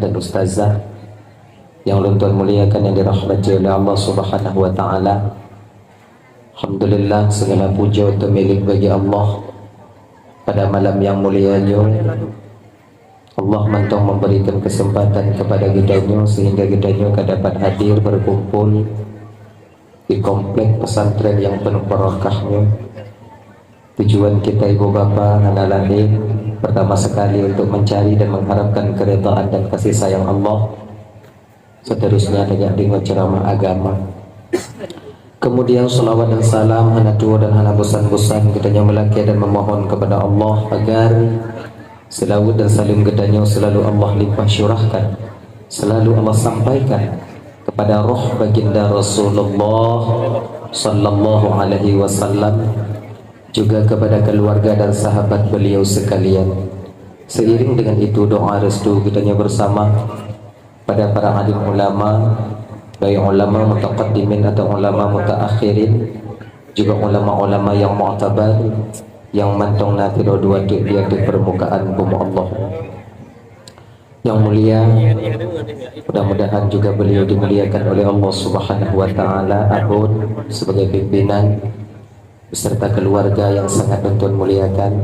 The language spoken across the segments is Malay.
dan ustazah yang luntuan muliakan yang dirahmati oleh Allah Subhanahu wa taala. Alhamdulillah, segala puja untuk milik bagi Allah. Pada malam yang mulianya Allah mantong memberikan kesempatan kepada kitanya sehingga kitanya dapat hadir berkumpul di komplek pesantren yang penuh barakahnya. Tujuan kita ibu bapa anak lain pertama sekali untuk mencari dan mengharapkan keridhaan dan kasih sayang Allah. Seterusnya dengan dengar ceramah agama. Kemudian salawat dan salam hana tua dan hana bosan-bosan kitanya melaki dan memohon kepada Allah agar selawat dan salim kitanya selalu Allah limpah syurahkan, selalu Allah sampaikan kepada roh baginda Rasulullah sallallahu alaihi wasallam, juga kepada keluarga dan sahabat beliau sekalian. Seiring dengan itu doa restu kitanya bersama pada para alim ulama, baik ulama mutaqaddimin atau ulama mutaakhirin, juga ulama-ulama yang mu'tabar yang mantong nanti dua di permukaan bumi Allah yang mulia. Mudah-mudahan juga beliau dimuliakan oleh Allah Subhanahu wa taala, abun sebagai pimpinan beserta keluarga yang sangat luntuan muliakan.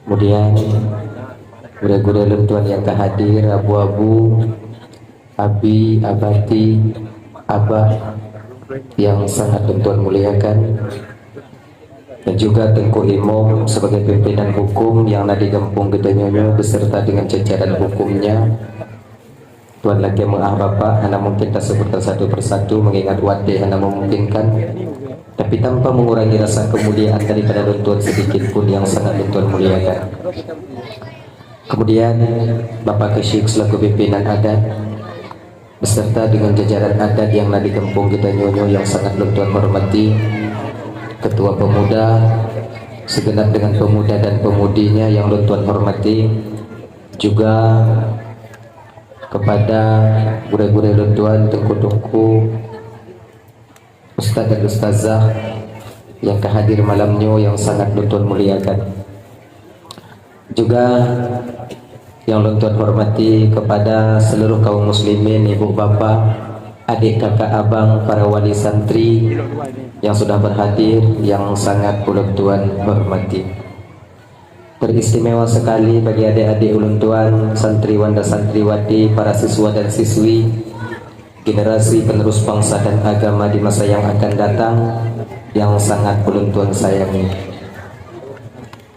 Kemudian gura-gura luntuan yang kehadir, abu-abu, abi, abati, abah yang sangat luntuan muliakan, dan juga Tengku Imam sebagai pimpinan hukum yang nadi gempung gedanyonyo beserta dengan jajaran hukumnya. Tuan lagi mengah bapak, hanya mungkin tak sebutkan satu persatu mengingat wadih hanya memungkinkan, tapi tanpa mengurangi rasa kemuliaan daripada luntuan sedikit pun yang sangat luntuan muliakan. Kemudian Bapak Kesyik selaku pimpinan adat beserta dengan jajaran adat yang nadi gempung gedanyonyo yang sangat luntuan hormati, ketua pemuda segenap dengan pemuda dan pemudinya yang luntuan hormati, juga kepada gure-gure luntuan, tengku-tengku, ustaz dan ustazah yang kehadir malamnya yang sangat luntuan muliakan, juga yang luntuan hormati kepada seluruh kaum muslimin, ibu bapa, adik kakak abang, para wali santri yang sudah berhadir yang sangat ulun-tuan hormati. Beristimewa sekali bagi adik-adik ulun-tuan, santriwan dan santriwati, para siswa dan siswi, generasi penerus bangsa dan agama di masa yang akan datang yang sangat ulun-tuan sayangi.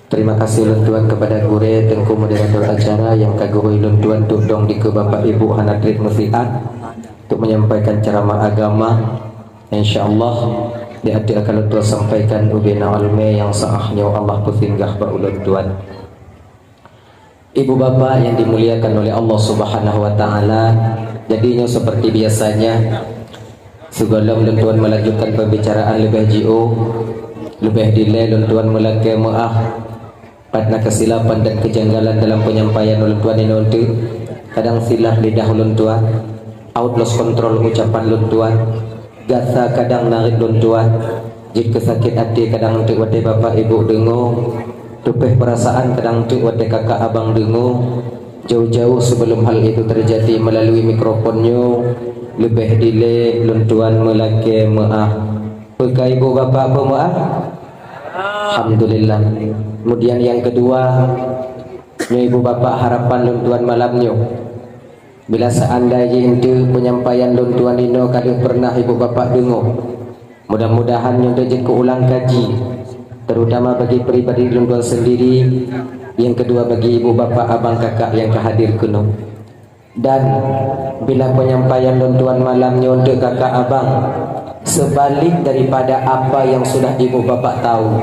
Terima kasih ulun-tuan kepada gure Tengku moderator acara yang kaguru ulun-tuan tudong di ke Bapak Ibu Hanatrit Mufiat untuk menyampaikan ceramah agama. InsyaAllah di hati akan tuan sampaikan ubina alme yang saahnya Allah putinggah ba'ulun tuan. Ibu bapa yang dimuliakan oleh Allah Subhanahu wa taala, jadinya seperti biasanya sebelum tuan melanjutkan pembicaraan lebih jauh, lebih delay tuan melangkah maaf pada kesilapan dan kejanggalan dalam penyampaian tuan ini untuk kadang silap lidah tuan, out lost control ucapan tuan, gasa kadang narik tuan, jika sakit hati kadang untuk wadai bapak ibu dengung, tupeh perasaan kadang untuk wadai kakak abang dengung. Jauh-jauh sebelum hal itu terjadi melalui mikrofonnya lebih delay tuan melaki maaf. Pekai ibu bapak apa maaf? Alhamdulillah. Kemudian yang kedua, ibu bapak harapan tuan malamnya, bila seandainya itu penyampaian luntuan ino kadang pernah ibu bapak dengar, mudah-mudahan yang rezeki ulang kaji, terutama bagi pribadi luntuan sendiri, yang kedua bagi ibu bapak abang kakak yang kehadir kuno. Dan bila penyampaian luntuan malamnya untuk kakak abang sebalik daripada apa yang sudah ibu bapak tahu,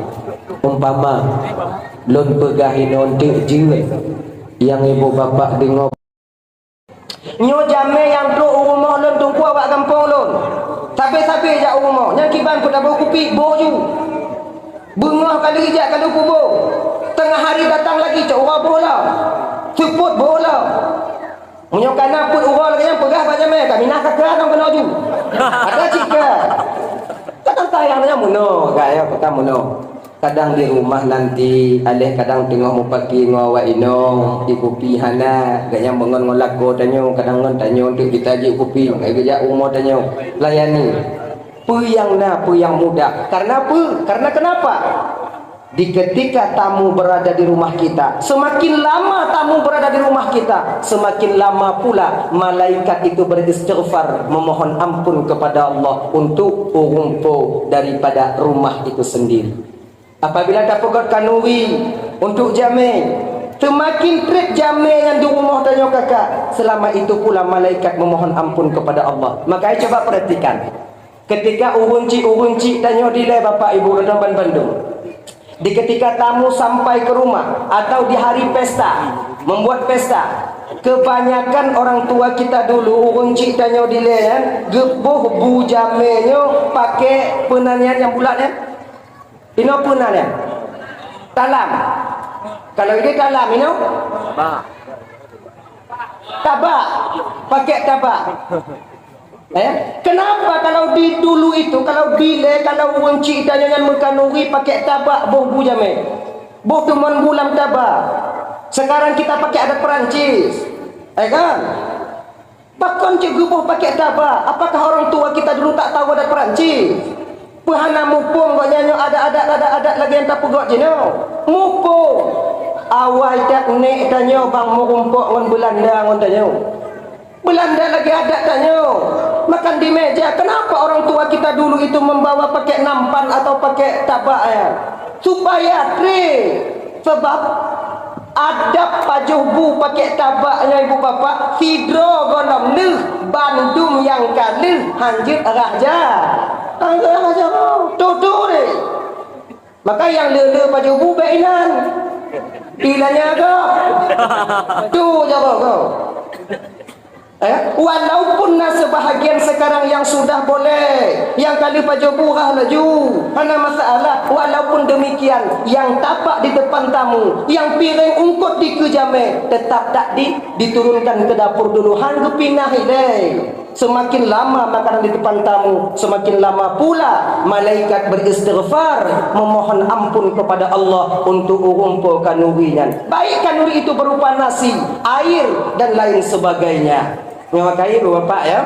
umpama lun pegah ino untuk jiwe yang ibu bapak dengar nyo jame yang tu rumah lun tungku awak kampung lun. Sapi-sapi jak rumah. Yang kiban pun dah bawa kupi boju. Bengah kali hijak kali kubur. Tengah hari datang lagi cak urang bola. Ceput bola. Munyo kana put urang lagi yang pegah kat jame kat minah kakak nang kena ju. Ada cika. Kadang sayang nya muno, gaya kata muno. kadang di rumah nanti alih kadang tengok mu pagi ngawak inong di kopi hana gaya mengon ngolako tanyo kadang ngon tanyo untuk kita je kopi gaya umur tanyo layani pu yang muda karena apa karena kenapa di ketika tamu berada di rumah kita semakin lama tamu berada di rumah kita semakin lama pula malaikat itu beristighfar memohon ampun kepada Allah untuk urumpo daripada rumah itu sendiri. Apabila tak pegat kanuri untuk jamin, semakin trip jamin yang di rumah tanya kakak, selama itu pula malaikat memohon ampun kepada Allah. Maka coba perhatikan, ketika urunci tanya dilai bapak ibu dan Bandung, di ketika tamu sampai ke rumah atau di hari pesta, membuat pesta, kebanyakan orang tua kita dulu urunci tanya dilai kan, gebuh bu jaminnya pakai penanian yang bulat kan. Ini apa namanya? Talam. Kalau ini talam, ini tabak. Pakai tabak. Kenapa kalau di dulu itu, kalau dile, kalau wenci dan jangan mengkanuri pakai tabak boh bujame. Boh teman bulam tabak. Sekarang kita pakai adat Perancis. Kan? Bahkan cikgu boh pakai tabak. Apakah orang tua kita dulu tak tahu adat Perancis? Pahana mupung kau nyanyo ada lagi yang tak pegot je no. Mupung awal tak nek tanyo bang murumpok ngon Belanda ngon tanyo. Belanda lagi ada tanyo. Makan di meja. Kenapa orang tua kita dulu itu membawa pakai nampan atau pakai tabak ya? Supaya sebab adab pajubu pakai tabaknya ibu bapak sidro golom leh Bandung yang kalih hanjir raja. Tangga aja tutu deh. Maka yang lele baju bubainan. Bilanya kau. Tu jawab kau. Walaupun sebahagian sekarang yang sudah boleh, yang kali baju burah laju, mana masalah. Walaupun demikian, yang tapak di depan tamu, yang piring ungkut di kejame, tetap tak diturunkan ke dapur dulu. Hang pindah deh. Semakin lama makanan di depan tamu, semakin lama pula malaikat beristighfar memohon ampun kepada Allah untuk urumpo kanurinya. Baik kanuri itu berupa nasi, air dan lain sebagainya. Memakai bapak ya.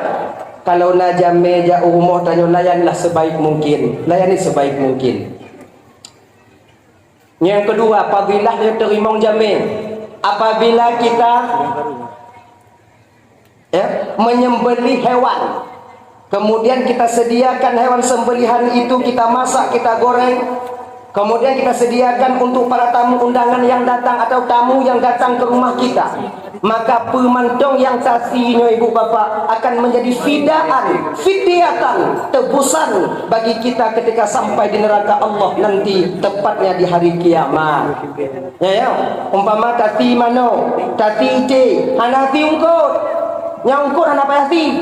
Kalau najam meja umur tanya layanlah sebaik mungkin, layani sebaik mungkin. Yang kedua, apabila dia terima jamin, apabila kita menyembelih hewan, kemudian kita sediakan hewan sembelihan itu, kita masak, kita goreng, kemudian kita sediakan untuk para tamu undangan yang datang atau tamu yang datang ke rumah kita, maka pemantong yang kasihnya ibu bapak akan menjadi fidyatan, tebusan bagi kita ketika sampai di neraka Allah nanti, tepatnya di hari kiamat. Ya, umpama tati mano, tati ite, hanati ungkut, nyangkut hana payasi.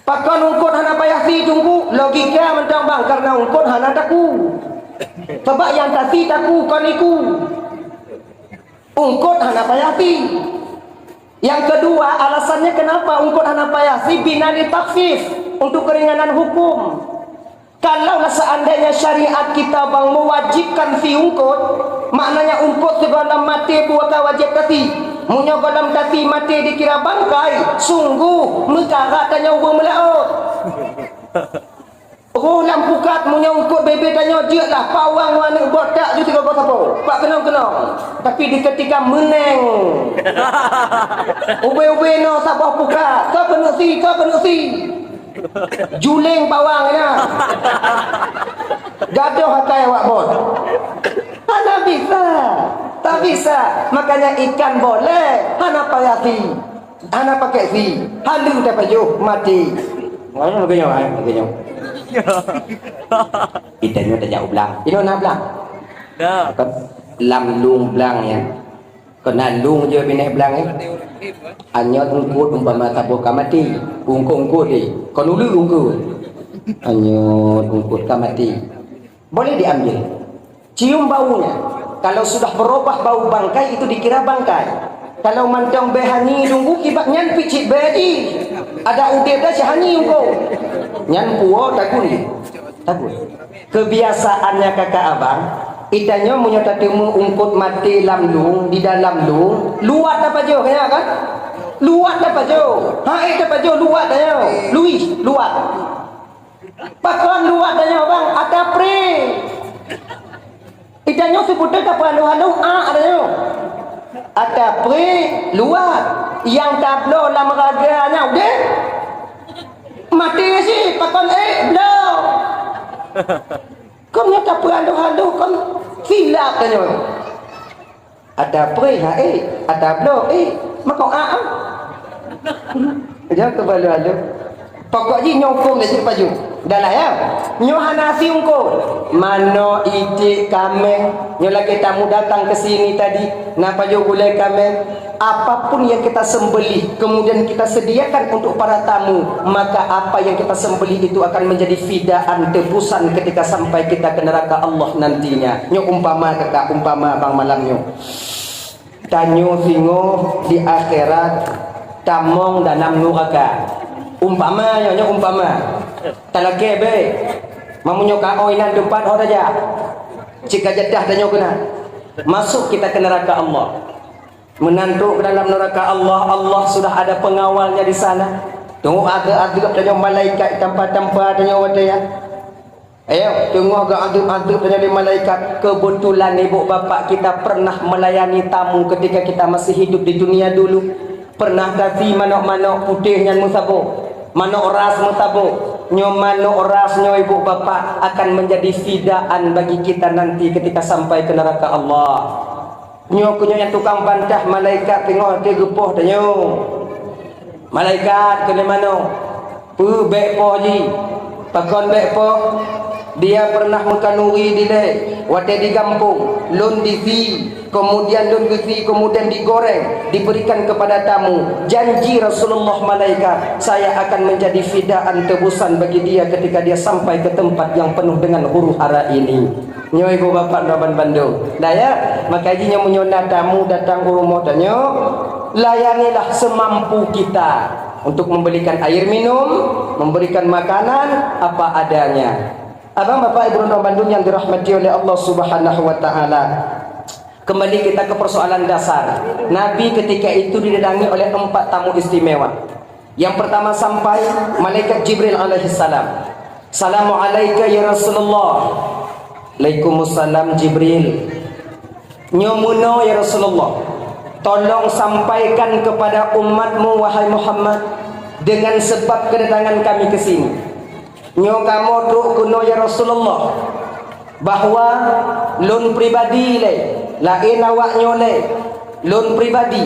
Pakan ungkut hana payasi tunggu logika mentang bang karena ungkut hana taku. Sebab yang tati taku koniku. Ungkut hana payasi. Yang kedua, alasannya kenapa ungkut hana payasi bina ditakfif untuk keringanan hukum. Kalaulah seandainya syariat kita bang mewajibkan si ungkut, maknanya ungkut segala mati buat wajib tati. Munya dalam tati mati dikira bangkai, sungguh mekarat tanya ubah melaut. Oh lampu kat munya ungkut bebek tanya je lah pawang warna botak je tiga botak apa. Pak kenang. Tapi di ketika meneng. Ube no sabah pukat, kau penusi. Juling pawang ina. Gaduh hakai awak bot. Hana bisa. Tak bisa. Makanya ikan boleh, hana payati, hana pakai si, halu dah pajuh mati. Mana begini? Itanya tak jauh belang. Ino nak belang? Dah. Kan lam lung belang ya. Kena lung je bini belang ya. Hanya ungkut umpama tabuh mati, ungkut di. Kau ulu ungkut. Hanya ungkut mati. Boleh diambil. Cium baunya. Kalau sudah berubah bau bangkai itu dikira bangkai. Kalau mantang behani nunggu kibat nyan picit bedi. Ada udah dah sehani engkau. Nyan puo tak kuning. Takut. Kebiasaannya kakak abang, itanya punya tatimu ungkut mati lamlung di dalam lung, luat apa jo kaya kan? Luat apa jo? Ha apa jo luat ayo. Luis, luat. Pakon luat ayo bang, ada pre. Itanya sebutnya apa halu ada yo. Ada pre luat yang tablo lam raganya udah mati sih pakon belum. Kau nyata perhalu-halu kau silap tanya. Ada pre ha ada belum maka jangan kebalu-halu. Pokoknya nyokong dari baju. Dah lah ya. Nyo hanasi ungko. Mano ide kami. Nyo lagi tamu datang ke sini tadi. Napa jo gulai kami? Apapun yang kita sembelih kemudian kita sediakan untuk para tamu, maka apa yang kita sembelih itu akan menjadi fidaan tebusan ketika sampai kita ke neraka Allah nantinya. Nyo umpama kakak, umpama bang malam nyo. Tanyo singo di akhirat tamong dalam neraka. Umpama nyo umpama. Talake be. Mamunyo ka oinan depan hor aja. Jika jadah tanyo kena. Masuk kita ke neraka Allah. Menantuk ke dalam neraka Allah, Allah sudah ada pengawalnya di sana. Tunggu agak-agak tanya malaikat tanpa-tanpa tanya wadaya. Ayo, tunggu agak-agak tanya di malaikat. Kebetulan ibu bapak kita pernah melayani tamu ketika kita masih hidup di dunia dulu. Pernah kasih manok-manok putih yang musabuk, manok ras musabuk. Nyo manok ras nyo ibu bapak akan menjadi fidaan bagi kita nanti ketika sampai ke neraka Allah. Nyo kunyo yang tukang bantah malaikat tengok dia gepoh tanyo. Malaikat kena mano? Bek po ji. Pakon bek po. Dia pernah mengkanuri di le, wate di kampung, lun dizi, kemudian lun dizi, kemudian digoreng, diberikan kepada tamu. Janji Rasulullah malaikat, saya akan menjadi fidaan tebusan bagi dia ketika dia sampai ke tempat yang penuh dengan huru hara ini. Nyo ibu bapak Raban Bandung. Dah ya, makanya menyona tamu datang ke rumah tanyo, layanilah semampu kita untuk memberikan air minum, memberikan makanan apa adanya. Abang bapak ibu Raban Bandung yang dirahmati oleh Allah Subhanahu wa taala. Kembali kita ke persoalan dasar. Nabi ketika itu didatangi oleh 4 tamu istimewa. Yang pertama sampai malaikat Jibril alaihissalam. Assalamualaikum ya Rasulullah. Waalaikumsalam Jibril. Nyomuno ya Rasulullah, tolong sampaikan kepada umatmu wahai Muhammad dengan sebab kedatangan kami ke sini. Nyo kamu tu kuno ya Rasulullah bahwa lun pribadi le lain awak nyo le lun pribadi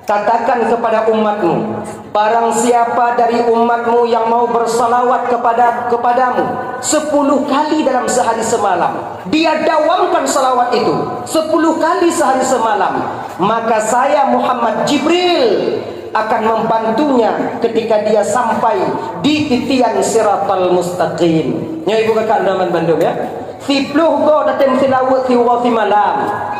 katakan kepada umatmu, barang siapa dari umatmu yang mau bersalawat kepadamu 10 kali dalam sehari semalam, dia dawamkan salawat itu 10 kali sehari semalam, maka saya Muhammad Jibril akan membantunya ketika dia sampai di titian siratal mustaqim. Nya ibu kakak Raban Bandung ya. 10 go datang silawat si malam.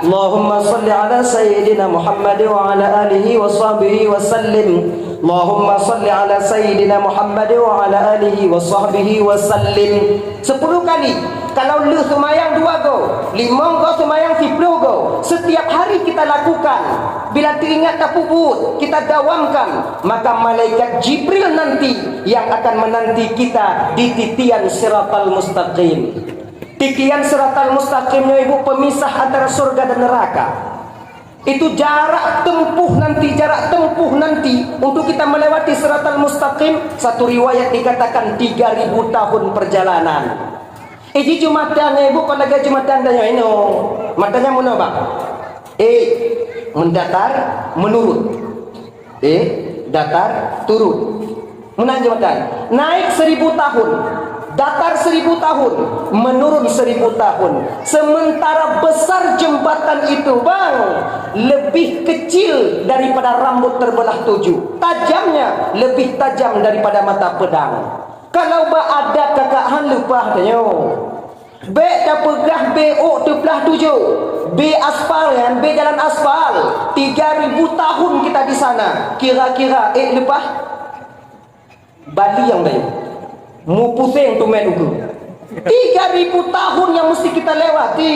Allahumma salli ala sayyidina Muhammad wa ala alihi wa sahbihi wa sallim. Allahumma salli ala sayyidina Muhammad wa ala alihi wa sahbihi wa sallim. 10 kali. Kalau lu semayang 2 go, 5 go semayang 10 go. Setiap hari kita lakukan. Bila teringat tak puput, kita dawamkan, maka malaikat Jibril nanti yang akan menanti kita di titian siratal mustaqim. Titian siratal mustaqimnya ibu pemisah antara surga dan neraka. Itu jarak tempuh nanti untuk kita melewati siratal mustaqim. Satu riwayat dikatakan 3000 tahun perjalanan. Iji Jumatan ibu kalau lagi Jumatan tanya ini matanya mana bang? Mendatar menurut. Datar turun. Mana Jumatan? Naik 1000 tahun. Datar 1000 tahun, menurun 1000 tahun. Sementara besar jembatan itu bang, lebih kecil daripada rambut terbelah 7. Tajamnya lebih tajam daripada mata pedang. Kalau ada kakak lupa tanya. B tak pegah BO tu belah 7. B aspal kan, B jalan aspal. 3000 tahun kita di sana. Kira-kira lepas Bali yang baik. Mu pusing tu main uku. 3.000 tahun yang mesti kita lewati.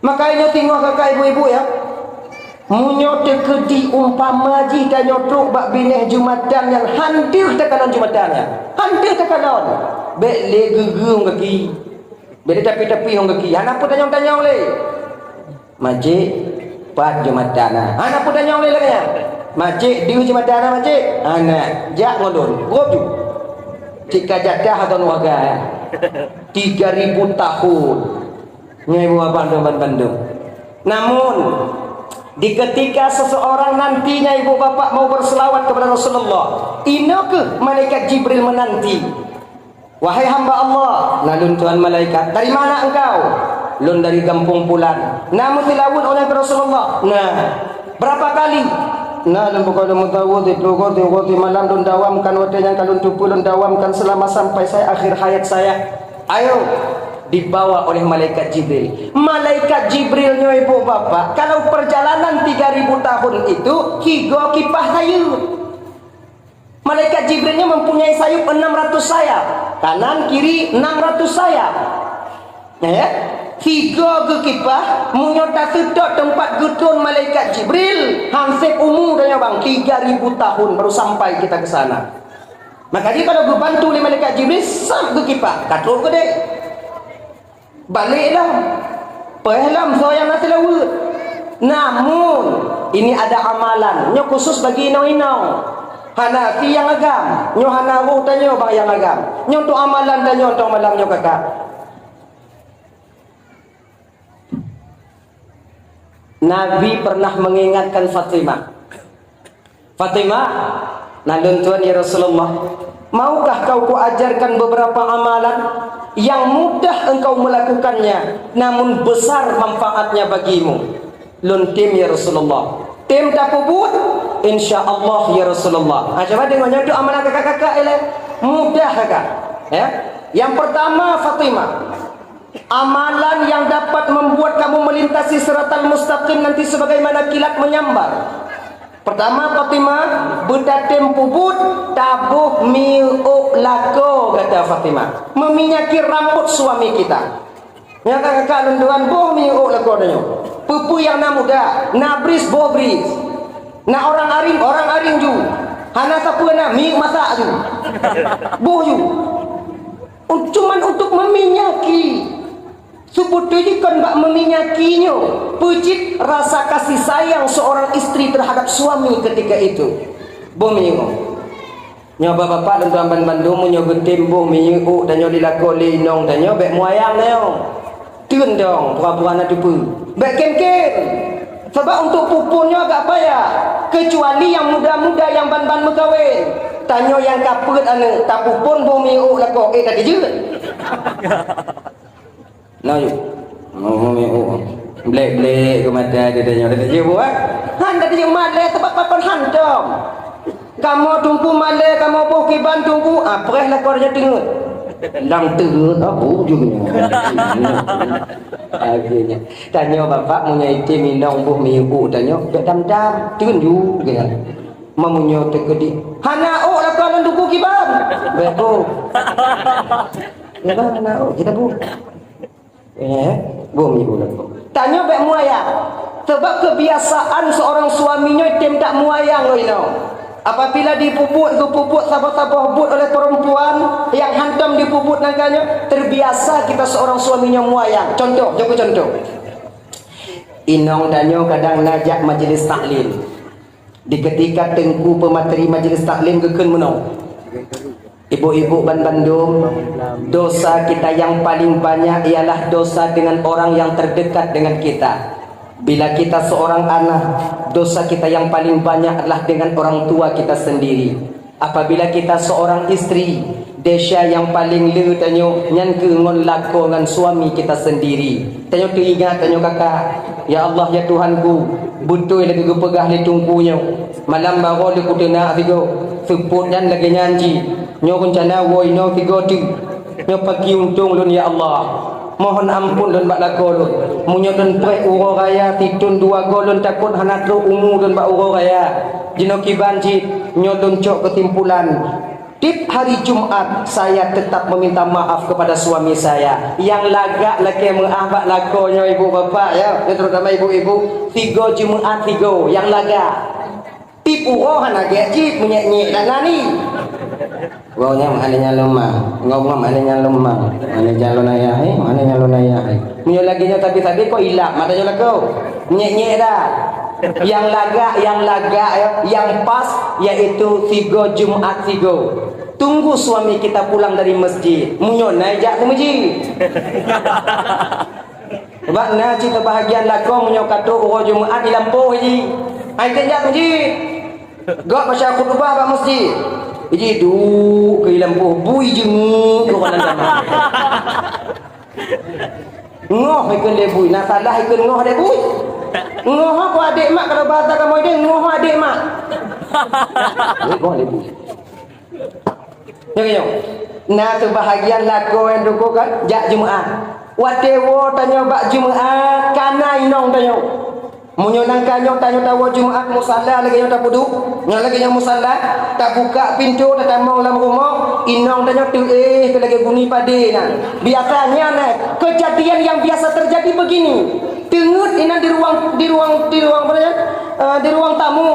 Makanya tengok kakak ibu-ibu ya, munyo tekedi umpama ji dan nyotruk bak bineh Jumatan yang hadir tekanan Jumatannya, hadir tekanan bek le gegung kaki bek tapi hong kaki anak pun tanya oleh majik pat Jumatan anak pun tanya oleh lagi majik di Jumatan majik anak jak ngodon gop ju jika jadah atau warga 3.000 tahun nyai buah Bandung. Namun di ketika seseorang nantinya ibu bapak mau berselawat kepada Rasulullah, ino ke malaikat Jibril menanti. Wahai hamba Allah, nalun Tuhan malaikat, dari mana engkau? Lun dari kampung Pulan. Namun tilawun oleh Rasulullah. Nah, berapa kali? Nah, dan bukan mutawud itu goti malam lun dawamkan wadanya kalun tupu lun dawamkan selama sampai saya akhir hayat saya. Ayo dibawa oleh malaikat Jibril. Malaikat Jibril ibu bapak, kalau perjalanan 3.000 tahun itu higo kipah sayup. Malaikat Jibrilnya mempunyai sayup 600 sayap, kanan kiri 600 sayap. Ya, higo ke kipah munyota sedot tempat gudun malaikat Jibril. Hansip umur dan bang 3.000 tahun baru sampai kita ke sana. Makanya kalau gue bantu oleh malaikat Jibril sam ke kipah, katrol ke dek. Baliklah pahlam soyang nasi laut. Namun ini ada amalan nyo khusus bagi inau-inau Hanafi yang agam nyo hanawu tanyo bang yang agam nyo untuk amalan tanyo untuk malam nyo kakak. Nabi pernah mengingatkan Fatimah nalun tuan ya Rasulullah, maukah kau kuajarkan beberapa amalan yang mudah engkau melakukannya namun besar manfaatnya bagimu? Luntim ya Rasulullah. Tim tak pubut insyaallah ya Rasulullah. Coba dengannya itu amalan kakak-kakak ele mudah kakak ya. Yang pertama Fatimah, amalan yang dapat membuat kamu melintasi siratal mustaqim nanti sebagaimana kilat menyambar. Pertama Fatimah, benda tempubut tabuh mi'uk lako, kata Fatimah, meminyaki rambut suami kita. Ya kakak lunduan boh mi'uk lako danyo. Pupu yang na muda, na bris boh bris. Na orang aring ju. Hana sapu na mi'uk masak ju. Boh ju. Cuman untuk meminyaki. Sebetulnya kan bak meminyakinya, pujit rasa kasih sayang seorang istri terhadap suami ketika itu. Bumi nyoba bapak dan tuan Bandung nyoba tembuh minggu dan nyoba dilakoli nong dan nyoba bek muayang nong tun dong pura-pura nak tipu bek kem-kem. Sebab untuk pupunnya agak payah, kecuali yang muda-muda yang ban-ban berkahwin. Tanya yang kaput ane tak pupun bumi lakok tak dijut. Nah yuk, blek ke mata dia tanya, dia tanya buat, han dah tanya malah sebab papan hantam. Kamu tunggu malah, kamu boh kiban tunggu, apa lah kau dia tengok, lang terus apa juga. Akhirnya, tanya bapak punya itu minang boh minggu, tanya, dam-dam, tunjuk, kan? Mamunya terkedi, hana oh lah kau tunggu kiban, betul. Ya bang, hana oh kita bu. Bumi bulan. Tanya bek muayang. Sebab kebiasaan seorang suaminya tim tak muayang loh ini. Apabila dipuput sabah-sabah but oleh perempuan yang hantam dipuput nangkanya, terbiasa kita seorang suaminya muayang. Contoh, joko contoh. Inong danyo kadang najak majlis taklim. Di ketika tengku pemateri majlis taklim keken menong. Ibu-ibu Bandung, dosa kita yang paling banyak ialah dosa dengan orang yang terdekat dengan kita. Bila kita seorang anak, dosa kita yang paling banyak adalah dengan orang tua kita sendiri. Apabila kita seorang istri, dosa yang paling le tanyo nyan ke ngon lako dengan suami kita sendiri. Tanyo teringat tanyo kakak, ya Allah ya Tuhanku, betul lagi ku pegah le tungkunya. Malam baru le ku tenak figo, seput dan lagi nyanji. Nyo rencana woi no tiga tu nyo pagi untung lun ya Allah, mohon ampun lun bak lako lun munyo lun pre uro raya titun dua golun takut hanatro umu lun bak uro raya jino kibanji nyo lun cok kesimpulan Tip hari Jumat saya tetap meminta maaf kepada suami saya yang lagak lagi mengahbak lakonya ibu bapa ya, terutama ibu-ibu. 3 Jumat 3 yang lagak. Tip urohan agak jip menyek-nyek dan nani. Waunya maknanya lemah, ngomong maknanya lemah. Mana calon ayah, mana calon ayah. Punya laginya tapi kok hilap matanya lako. Menyek-nyek dah. Yang lagak ya, yang pas yaitu 3 Jumat 3. Tunggu suami kita pulang dari masjid. Munyo naik jak ke masjid. Sebab na cita bahagian lakon munyo kata orang Jumaat di lampu haji. Ai jak masjid. Gak baca khutbah kat masjid. Haji duk ke lampu bui jenguk ke orang zaman. Ngoh ikut dia bui, nak salah ikut ngoh dia bui. Ngoh aku adik mak kalau bahasa kamu dia ngoh adik mak. Ngoh dia bui. Tengok. Nah tu bahagian laku yang duku kan jak Jumaat. Watewo tanya bak Jumaat kana inong tanya. Munyo nang kanyo tanya tahu Jumaat musalla lagi yang tak puduk. Yang lagi yang musalla tak buka pintu tak tamang dalam rumah inong tanya tu ke lagi bunyi pade nah. Biasanya nah kejadian yang biasa terjadi begini. Tengut ina di ruang tamu.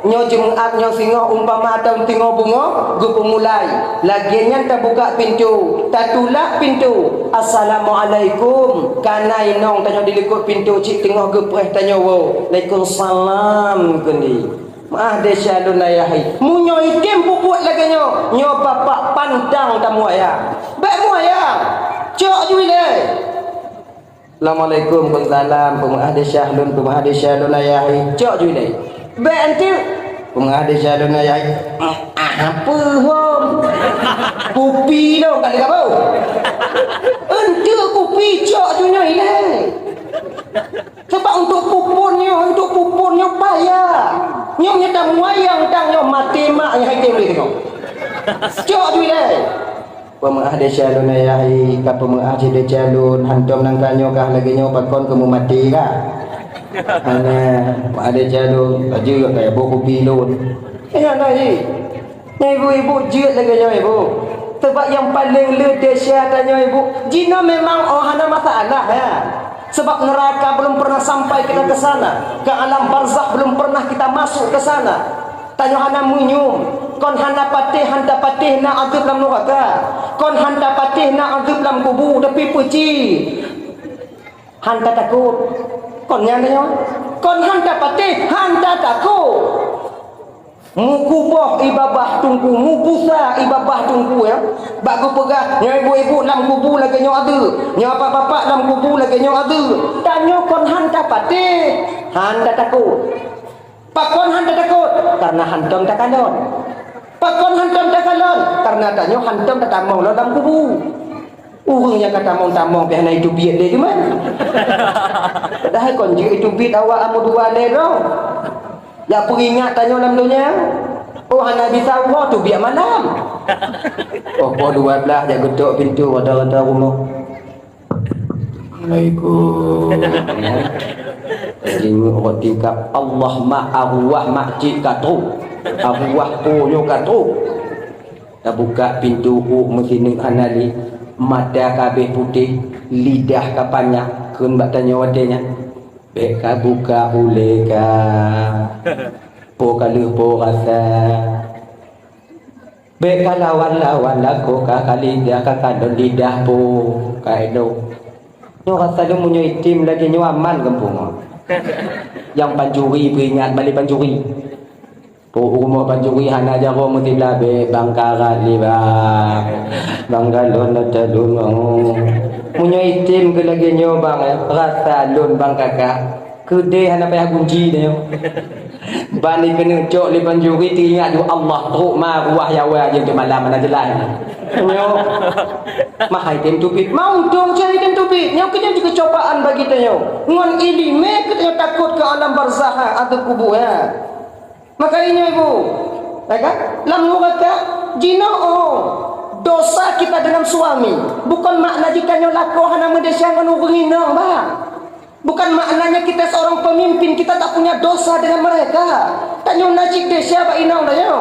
Nyo Jumaat nyo singo umpama atau tingo bungo gupu mulai laginya tak buka pintu tak tulak pintu assalamualaikum kana inong tanyo dilikut pintu cik tingo gepreh tanyo wo waalaikumsalam kendi mah de syalun ayahi munyo itim puput lagi nyo bapak pandang tamu ayah baik mu ayah cok juile assalamualaikum salam pemah de syalun ayahi cok juile Bantu pengadil syadon ayah apa hom kopi dong kali kau ente kopi cok dunia ini sebab untuk pupunnya payah nyom nyata muayang tang nyom mati mak yang hakim boleh tengok cok dunia pengadil syadon ayah ka pengadil calon hantom nang kanyo kah lagi nyo pakon kamu mati kah mana ada jalur baju kayak buku pilot nak ni ibu jut lagi ibu sebab yang paling dahsyat tanya ibu jina memang hana masalah ya sebab neraka belum pernah sampai kita ke sana ke alam barzakh belum pernah kita masuk ke sana tanya hana munyum kon handa patih na azab dalam neraka kon handa patih na azab dalam kubur tapi puji handa takut kon yang tanya kon handa patih handa takut mukubah ibabah tungku mubusa ibabah tungku ya bagu pegah nya ibu-ibu dalam kubur lagi nya ada nya bapak-bapak dalam kubur lagi nya ada tanya kon handa patih handa takut pakon handa takut karena hantam tak kalon pakon hantam tak kalon karena tanya hantam tak tamang dalam kubur. Orang yang kata tamong pihak itu biat dia gimana? Dah kon jika itu biat awak amu dua lero. Ya peringat tanya dalam dunia. Oh hana bisa awak tu biat malam. Oh po 12 dia getok pintu rata-rata rumah. Assalamualaikum. Jingu orang tingkap Allah mak arwah makcik katu. Arwah punya katu. Dah buka pintu mesin anali. Mata kabeh putih, lidah kapanya, kun bak tanya wadenya. Beka buka uleka. Po kaluh po rasa. Beka lawan laku ka lidah ka kadon lidah po ka edo. Nyo rasa lu munyo itim lagi nyo aman kampung. Yang panjuri peringat balik panjuri. Po umur panjuri hana jaro mesti blabe bangkarat libang. Banggalon na talun munyo itim ke lagi nyo bang rasa lun bang kakak kede hana payah kunci dia bani kena cok li panjuri teringat du Allah teruk ma ruah yawa je ke malam mana jelas nyo mah itim tupit mau dong cari itim tupit nyo kena juga cobaan bagi tanyo ngon ilime kita takut ke alam barzakh atau kubur ya makanya ibu kan lam kata jina dosa kita dengan suami bukan makna jika nyo lako hana medesang anu berhinang bang bukan maknanya kita seorang pemimpin kita tak punya dosa dengan mereka tak nyo najik desya ba inang dah nyo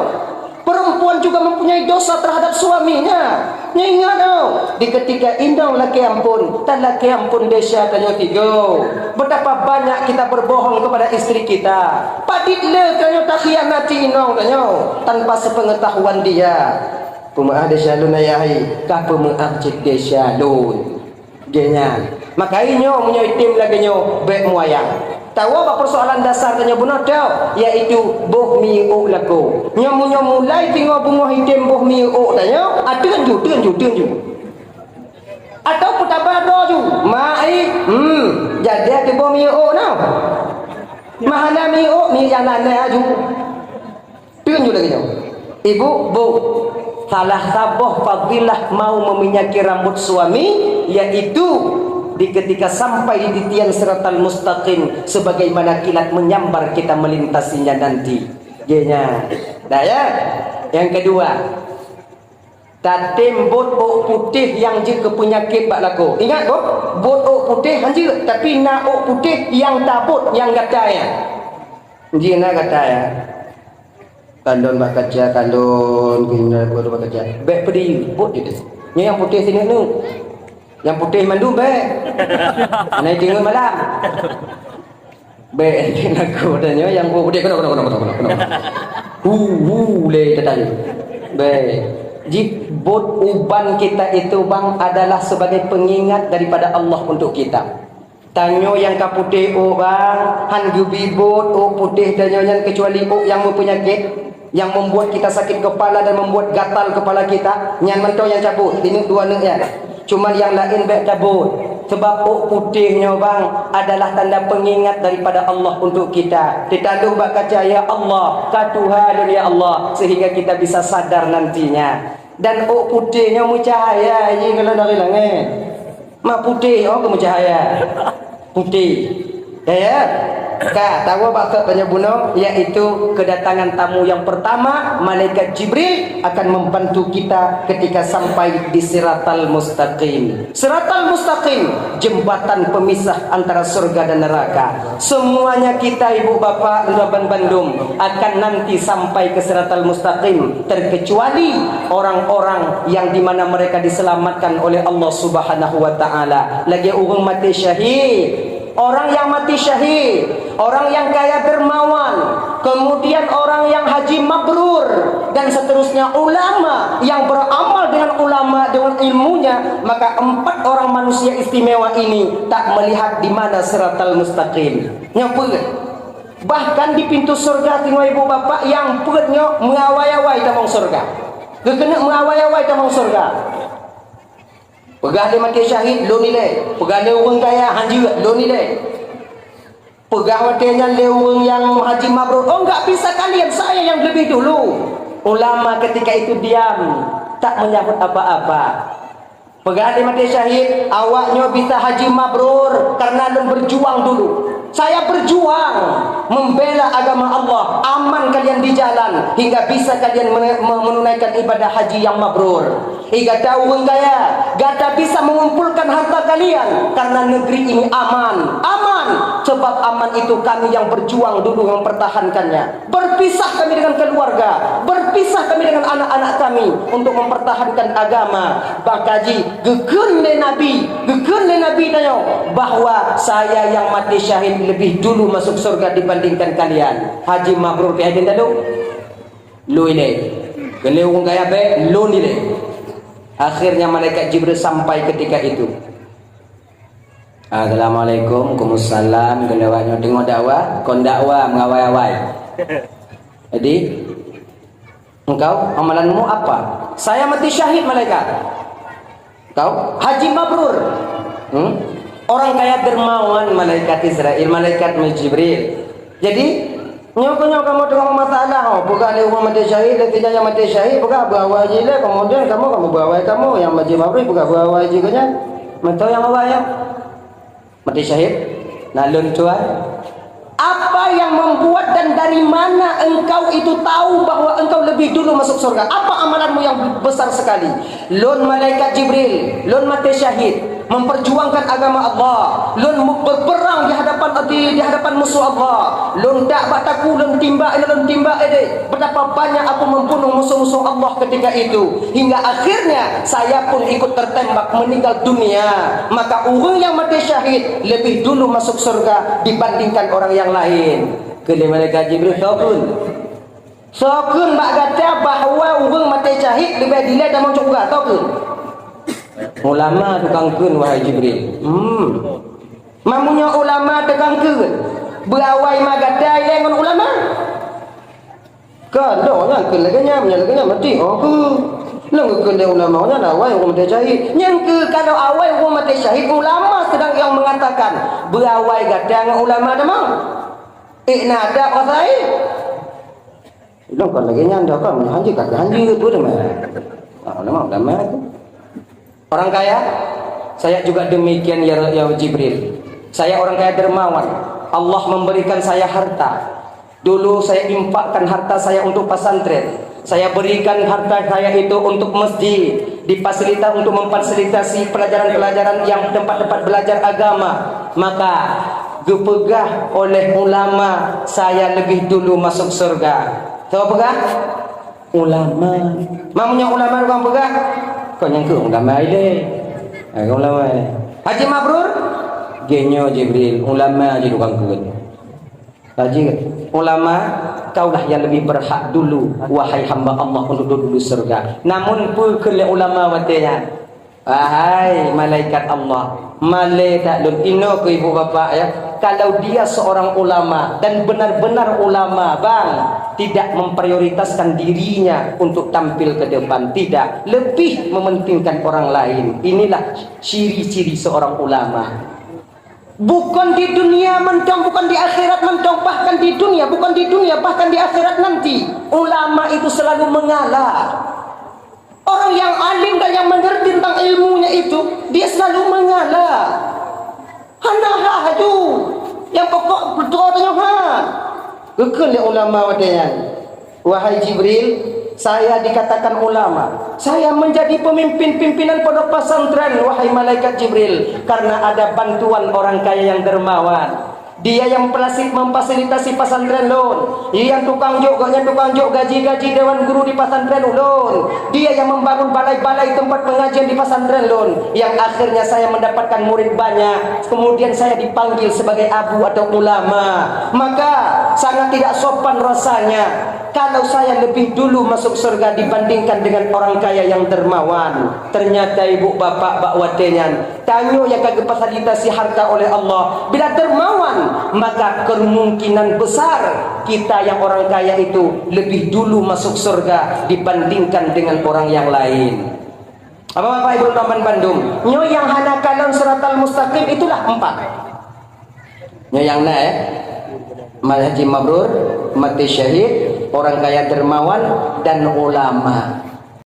perempuan juga mempunyai dosa terhadap suaminya. Ingat tau, di ketika indong laki ampun, tan laki ampun desa tanya tiga. Betapa banyak kita berbohong kepada istri kita. Paditlah tanya tak khianati indong tanya tanpa sepengetahuan dia. Pemaaf desa lun ayahi, kah pemaaf cik desa lun. Genya. Makanya punya itim lagi nyo bek muayang. Tahu apa persoalan dasar tanya bunuh tau, yaitu boh miu laku. Nyo mulai tengok bunga hitam boh miu tanya, ada kan ju. Atau putabado ju, mai, jadi ada boh miu no. Mahana miu mi yang nana ju. Tunjuk lagi nyo. Ibu, bu, salah saboh fadilah mau meminyaki rambut suami, yaitu di ketika sampai di tiang siratal mustaqim sebagaimana kilat menyambar kita melintasinya nanti. Genya. Dah ya. Yang kedua, tatim bot putih yang je kepenyakit bak laku. Ingat kok, bot putih hanje tapi na putih yang tabut yang gatanya. Je na gatanya. Kandon bak kaca, kandon kena bak kaca. Bek pedi bot je. Ni yang putih sini tu. Yang putih mandu baik. Naik tinggal malam. Baik aku tanya yang putih kena. Le tadi. Baik. Jibut uban kita itu bang adalah sebagai pengingat daripada Allah untuk kita. Tanyo yang kaputih bang, han gubibut putih tanyo yang kecuali yang mempenyakit yang membuat kita sakit kepala dan membuat gatal kepala kita, yang mentau yang cabut. Ini dua nek ya. Cuma yang lain baik cabut. Sebab putihnya bang adalah tanda pengingat daripada Allah untuk kita. Kita lu bak kaca ya Allah, ka Tuhan ya Allah, sehingga kita bisa sadar nantinya. Dan putihnya mucahaya ini kalau dari langit. Mak putih ke mucahaya. Putih. Ya. Ka tahu apa tanya bunuh, yaitu kedatangan tamu yang pertama, malaikat Jibril akan membantu kita ketika sampai di Siratal Mustaqim. Siratal Mustaqim, jembatan pemisah antara surga dan neraka. Semuanya kita ibu bapak Laban Bandung akan nanti sampai ke Siratal Mustaqim, terkecuali orang-orang yang dimana mereka diselamatkan oleh Allah Subhanahu wa taala. Lagi orang mati syahid, orang yang mati syahid, orang yang kaya dermawan, kemudian orang yang haji mabrur, dan seterusnya ulama yang beramal dengan ulama dengan ilmunya. Maka 4 orang manusia istimewa ini tak melihat di mana Siratal Mustaqim. Nyampe. Bahkan di pintu surga tengok ibu bapak yang perutnya mengawai-awai tamang surga. Kena mengawai-awai tamang surga. Pegah dia mati syahid, lo nilai. Pegah dia orang kaya, hanji, lo nilai. Pegah watenya dia orang yang haji mabrur. Oh enggak bisa kalian, saya yang lebih dulu. Ulama ketika itu diam, tak menyambut apa-apa. Pegah dia mati syahid, awaknya bisa haji mabrur karena lo berjuang dulu. Saya berjuang membela agama Allah, aman kalian di jalan hingga bisa kalian menunaikan ibadah haji yang mabrur. Hingga tahu orang kaya gata bisa mengumpulkan harta kalian karena negeri ini aman. Sebab aman itu kami yang berjuang dulu mempertahankannya. Berpisah kami dengan keluarga, berpisah kami dengan anak-anak kami untuk mempertahankan agama. Bakaji gekeun le Nabi tanya bahwa saya yang mati syahid lebih dulu masuk surga dibandingkan kalian. Haji mabrur ke hadin tadu lu ini kene wong kaya be lu ni. Akhirnya malaikat Jibril sampai ketika itu. Assalamualaikum, Waalaikumsalam. Gelawanya tengok dakwah, kon dakwah mengawai-awai. Jadi engkau amalanmu apa? Saya mati syahid malaikat. Kau haji mabrur. Orang kaya dermawan malaikat Israel, malaikat Jibril. Jadi nyoko kamu dengan masalah, bukan ada orang mati syahid, tidak yang mati syahid, bukan bawa je lah. Kemudian kamu bawa kamu yang mati mabrur, bukan bawa je kan? Mentau yang bawa ya mati syahid. Nalun tuan. Apa yang membuat dan dari mana engkau itu tahu bahwa engkau lebih dulu masuk surga? Apa amalanmu yang besar sekali? Lon malaikat Jibril, lon mati syahid. memperjuangkan agama Allah, lun berperang di hadapan musuh Allah, lun tak bataku, lun timbak ini. Betapa banyak aku membunuh musuh-musuh Allah ketika itu, hingga akhirnya saya pun ikut tertembak meninggal dunia. Maka orang yang mati syahid lebih dulu masuk surga dibandingkan orang yang lain. Kelima malaikat Jibril sokun bak kata bahawa orang mati syahid lebih dilai dan masuk surga. Sokun ulama tukang kun wahai Jibril. Mamunya ulama tukang kun berawai magadai dengan ulama. Kadonya kun laganya mati. Oh ke Nang kena ulama nya awal orang mati syahid. Yang ke kalau awal orang mati syahid ulama sedang yang mengatakan berawai gadang ulama dah mau. Nada qatai. Long kan lagi nyanda kan hanji kat hanji tu dah mah. Ulama tu. Orang kaya saya juga demikian ya Jibril. Saya orang kaya dermawan. Allah memberikan saya harta. Dulu saya infakkan harta saya untuk pesantren. Saya berikan harta saya itu untuk masjid, difasilitasi untuk memfasilitasi pelajaran-pelajaran yang tempat-tempat belajar agama. Maka dipegah oleh ulama, saya lebih dulu masuk surga. Tahu pegah? Ulama. Mamunya ulama bukan pegah. Kau yang ke ulama ini. Ulama ini. Haji Mabrur, genyo Jibril, ulama aja tukang ke. Haji ulama, kaulah yang lebih berhak dulu wahai hamba Allah untuk dulu surga. Namun pukul ulama watenya, wahai malaikat Allah, malaikat lun ino ke ibu bapa ya, kalau dia seorang ulama dan benar-benar ulama bang, tidak memprioritaskan dirinya untuk tampil ke depan, tidak, lebih mementingkan orang lain. Inilah ciri-ciri seorang ulama. Bukan di dunia mentong, bukan di akhirat mentong, bahkan di dunia, bukan di dunia, bahkan di akhirat nanti. Ulama itu selalu mengalah. Orang yang alim dan yang mengerti tentang ilmunya itu, dia selalu mengalah. Hanah haju. Yang pokok betul tanya ha. Kekal ya ulama wadanya. Wahai Jibril, saya dikatakan ulama. Saya menjadi pimpinan pondok pesantren wahai malaikat Jibril karena ada bantuan orang kaya yang dermawan. Dia yang memfasilitasi pesantren lon. Dia yang tukang jok gaji-gaji dewan guru di pesantren lon. Dia yang membangun balai-balai tempat pengajian di pesantren lon. Yang akhirnya saya mendapatkan murid banyak. Kemudian saya dipanggil sebagai abu atau ulama. Maka sangat tidak sopan rasanya kalau saya lebih dulu masuk surga dibandingkan dengan orang kaya yang dermawan. Ternyata ibu bapak bak watenyan tanyo yang kagak fasilitasi harta oleh Allah. Bila dermawan, maka kemungkinan besar kita yang orang kaya itu lebih dulu masuk surga dibandingkan dengan orang yang lain. Apa Bapak Ibu teman Bandung? Nyo yang hana kalon suratal mustaqim itulah 4. Nyo yang Haji Mabrur, mati syahid, orang kaya dermawan dan ulama.